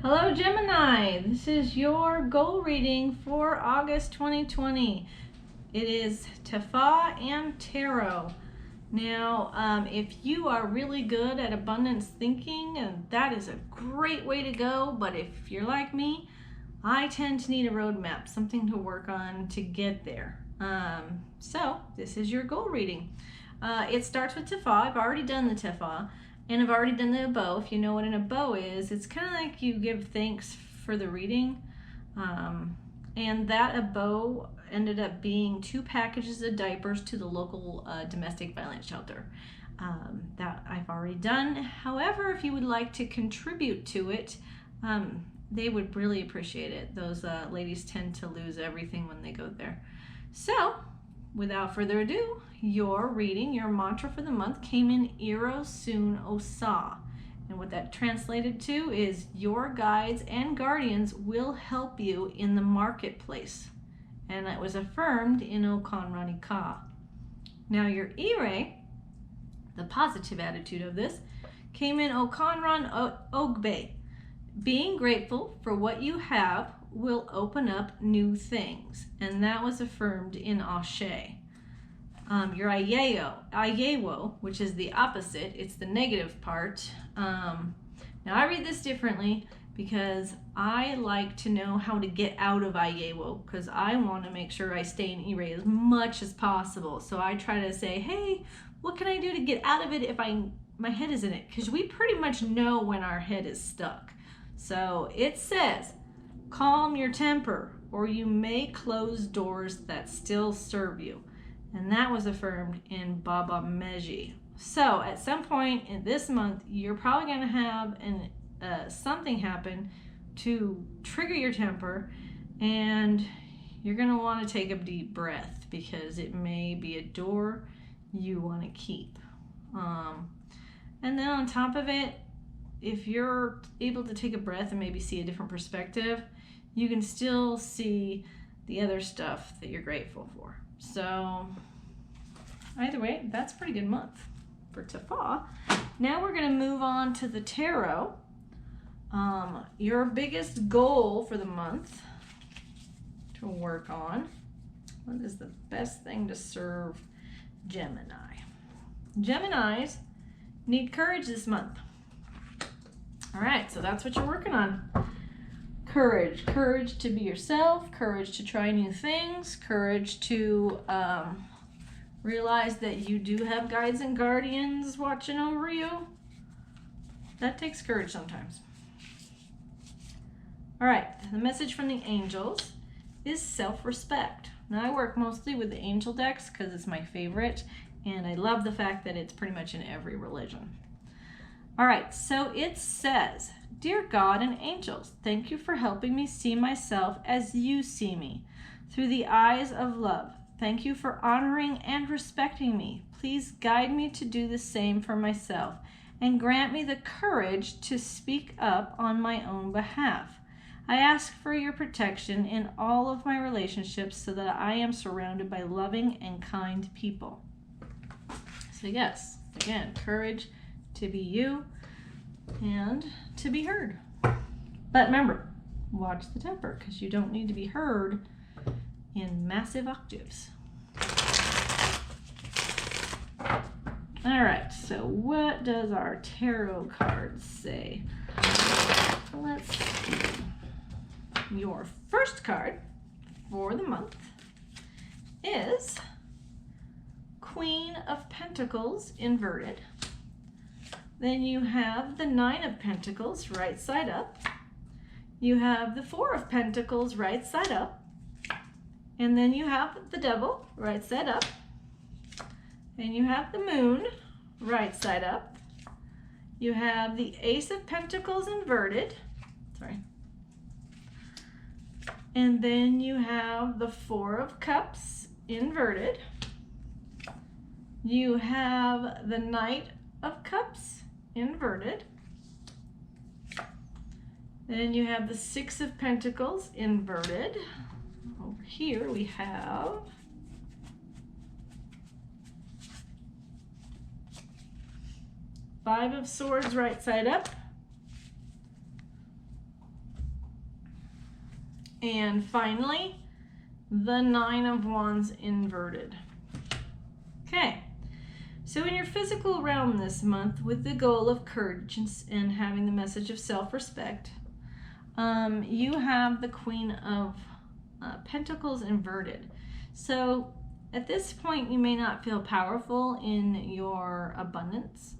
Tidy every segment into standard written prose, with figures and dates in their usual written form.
Hello Gemini, this is your goal reading for August 2020. It is Dafa and Tarot. Now, if you are really good at abundance thinking, and that is a great way to go, but if you're like me, I tend to need a roadmap, something to work on to get there. So this is your goal reading. It starts with Dafa. I've already done the Dafa. And I've already done the bow. If you know what an bow is, it's kind of like you give thanks for the reading. And that bow ended up being 2 packages of diapers to the local domestic violence shelter. That I've already done. However, if you would like to contribute to it, they would really appreciate it. Those ladies tend to lose everything when they go there. So, without further ado, your reading, your mantra for the month came in Iro Sun Osa. And what that translated to is your guides and guardians will help you in the marketplace. And that was affirmed in Okanrani Ka. Now your Ire, the positive attitude of this, came in Okanran Ogbe. Being grateful for what you have will open up new things. And that was affirmed in Ashe. Your Ayewo, which is the opposite, it's the negative part. Now I read this differently because I like to know how to get out of Ayewo because I want to make sure I stay in Ire as much as possible. So I try to say, hey, what can I do to get out of it if my head is in it? Because we pretty much know when our head is stuck. So it says, calm your temper or you may close doors that still serve you. And that was affirmed in Baba Meji. So at some point in this month, you're probably going to have something happen to trigger your temper, and you're going to want to take a deep breath because it may be a door you want to keep. And then on top of it, if you're able to take a breath and maybe see a different perspective, you can still see the other stuff that you're grateful for. So either way, that's a pretty good month for Dafa. Now we're going to move on to the tarot. Your biggest goal for the month to work on. What is the best thing to serve Gemini? Geminis need courage this month. All right, so that's what you're working on. Courage. Courage to be yourself, courage to try new things, courage to realize that you do have guides and guardians watching over you. That takes courage sometimes. All right, the message from the angels is self-respect. Now I work mostly with the angel decks because it's my favorite, and I love the fact that it's pretty much in every religion. All right, so it says, Dear God and angels, thank you for helping me see myself as you see me, through the eyes of love. Thank you for honoring and respecting me. Please guide me to do the same for myself, and grant me the courage to speak up on my own behalf. I ask for your protection in all of my relationships so that I am surrounded by loving and kind people. So yes, again, courage to be you and to be heard. But remember, watch the temper because you don't need to be heard in massive octaves. All right, so what does our tarot card say? Let's see. Your first card for the month is Queen of Pentacles inverted. Then you have the 9 of Pentacles right side up. You have the 4 of Pentacles right side up. And then you have the Devil right side up. And you have the Moon right side up. You have the Ace of Pentacles inverted. Sorry. And then you have the 4 of Cups inverted. You have the Knight of Cups inverted. Then you have the 6 of Pentacles inverted. Over here we have Five of Swords right side up. And finally, the Nine of Wands inverted. Okay, so in your physical realm this month, with the goal of courage and having the message of self-respect, you have the Queen of Pentacles inverted. So at this point, you may not feel powerful in your abundance,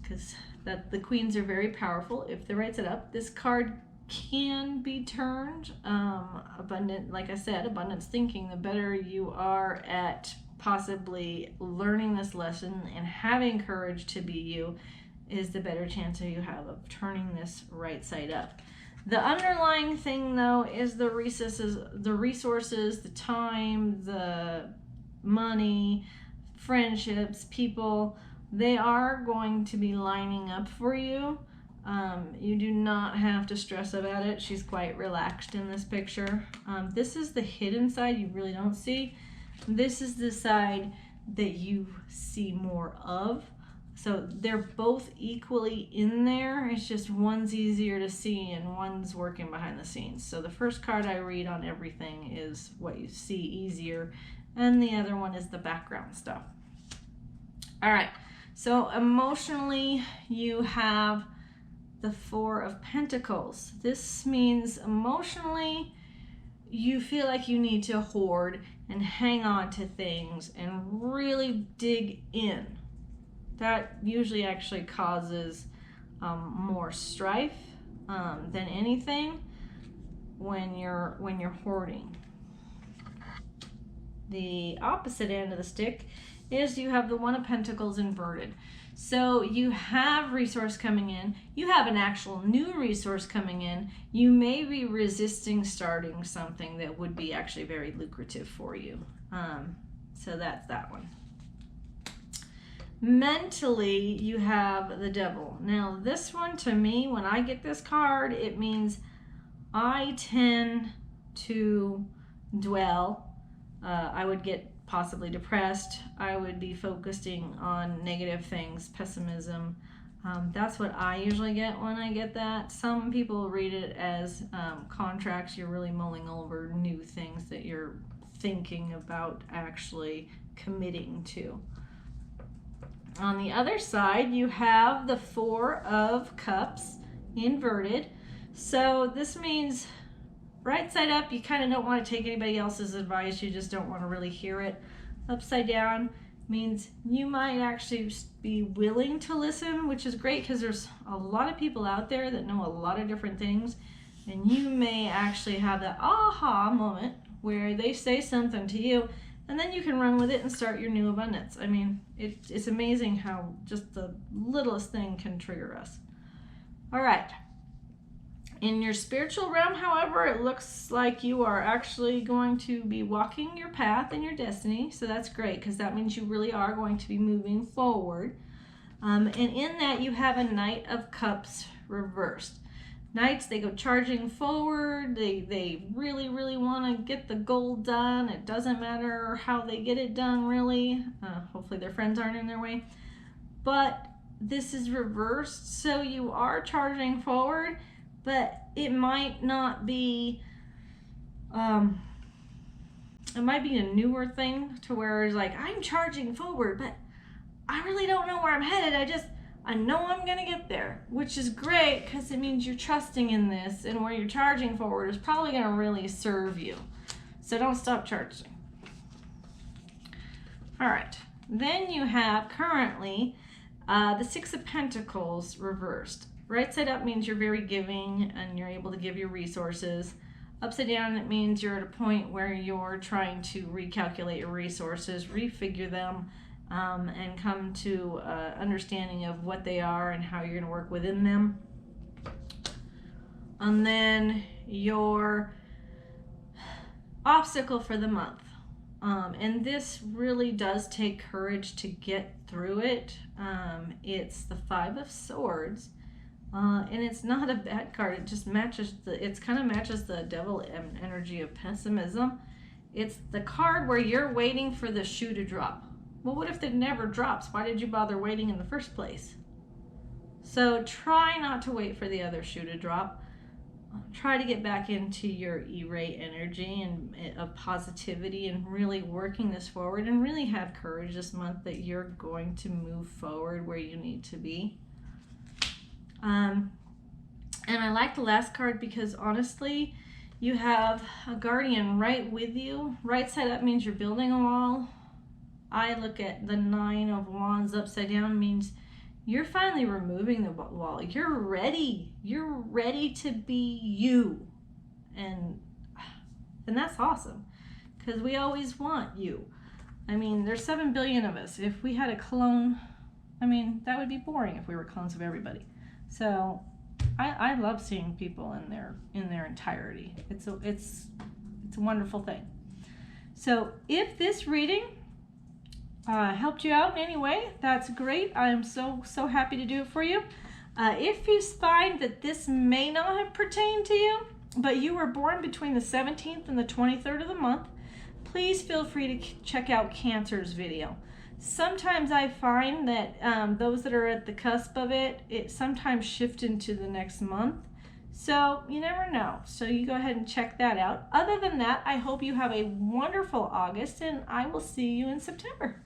because the queens are very powerful if they're right set up. This card can be turned abundant. Like I said, abundance thinking. The better you are at possibly learning this lesson and having courage to be you, is the better chance you have of turning this right side up. The underlying thing, though, is the resources, the time, the money, friendships, people. They are going to be lining up for you. You do not have to stress about it. She's quite relaxed in this picture. This is the hidden side you really don't see. This is the side that you see more of. So they're both equally in there. It's just one's easier to see and one's working behind the scenes. So the first card I read on everything is what you see easier, and the other one is the background stuff. All right, so emotionally you have the Four of Pentacles. This means emotionally you feel like you need to hoard and hang on to things and really dig in. That usually actually causes more strife than anything when you're hoarding. The opposite end of the stick is you have the One of Pentacles inverted. So you have resource coming in. You have an actual new resource coming in. You may be resisting starting something that would be actually very lucrative for you. So that's that one. Mentally, you have the Devil. Now, this one, to me, when I get this card, it means I tend to dwell. I would get possibly depressed. I would be focusing on negative things, pessimism. That's what I usually get when I get that. Some people read it as contracts. You're really mulling over new things that you're thinking about actually committing to. On the other side, you have the Four of Cups inverted. So this means right side up, you kind of don't want to take anybody else's advice. You just don't want to really hear it. Upside down means you might actually be willing to listen, which is great because there's a lot of people out there that know a lot of different things. And you may actually have that aha moment where they say something to you, and then you can run with it and start your new abundance. I mean, it's amazing how just the littlest thing can trigger us. All right. In your spiritual realm, however, it looks like you are actually going to be walking your path and your destiny. So that's great because that means you really are going to be moving forward. And in that, you have a Knight of Cups reversed. Knights, they go charging forward. They really, really want to get the goal done. It doesn't matter how they get it done, really. Hopefully their friends aren't in their way. But this is reversed, so you are charging forward, but it might not be, it might be a newer thing to where it's like, I'm charging forward, but I really don't know where I'm headed. I know I'm going to get there, which is great because it means you're trusting in this, and where you're charging forward is probably going to really serve you. So don't stop charging. All right. Then you have currently the Six of Pentacles reversed. Right side up means you're very giving and you're able to give your resources. Upside down, it means you're at a point where you're trying to recalculate your resources, refigure them, and come to understanding of what they are and how you're going to work within them. And then your obstacle for the month. And this really does take courage to get through it. It's the Five of Swords. And it's not a bad card. It just matches it kind of matches the Devil energy of pessimism. It's the card where you're waiting for the shoe to drop. Well, what if it never drops? Why did you bother waiting in the first place? So try not to wait for the other shoe to drop. try to get back into your E-ray energy and of positivity and really working this forward, and really have courage this month that you're going to move forward where you need to be. And I like the last card because honestly, you have a guardian right with you. Right side up means you're building a wall. I look at the 9 of Wands upside down means you're finally removing the wall. You're ready. You're ready to be you. And that's awesome because we always want you. I mean, there's 7 billion of us. If we had a clone, I mean, that would be boring if we were clones of everybody. So I love seeing people in their entirety. It's a wonderful thing. So if this reading helped you out in any way, that's great. I'm so happy to do it for you. If you find that this may not have pertained to you, but you were born between the 17th and the 23rd of the month, please feel free to check out Cancer's video. Sometimes I find that those that are at the cusp of it sometimes shift into the next month. So you never know. So you go ahead and check that out. Other than that, I hope you have a wonderful August, and I will see you in September.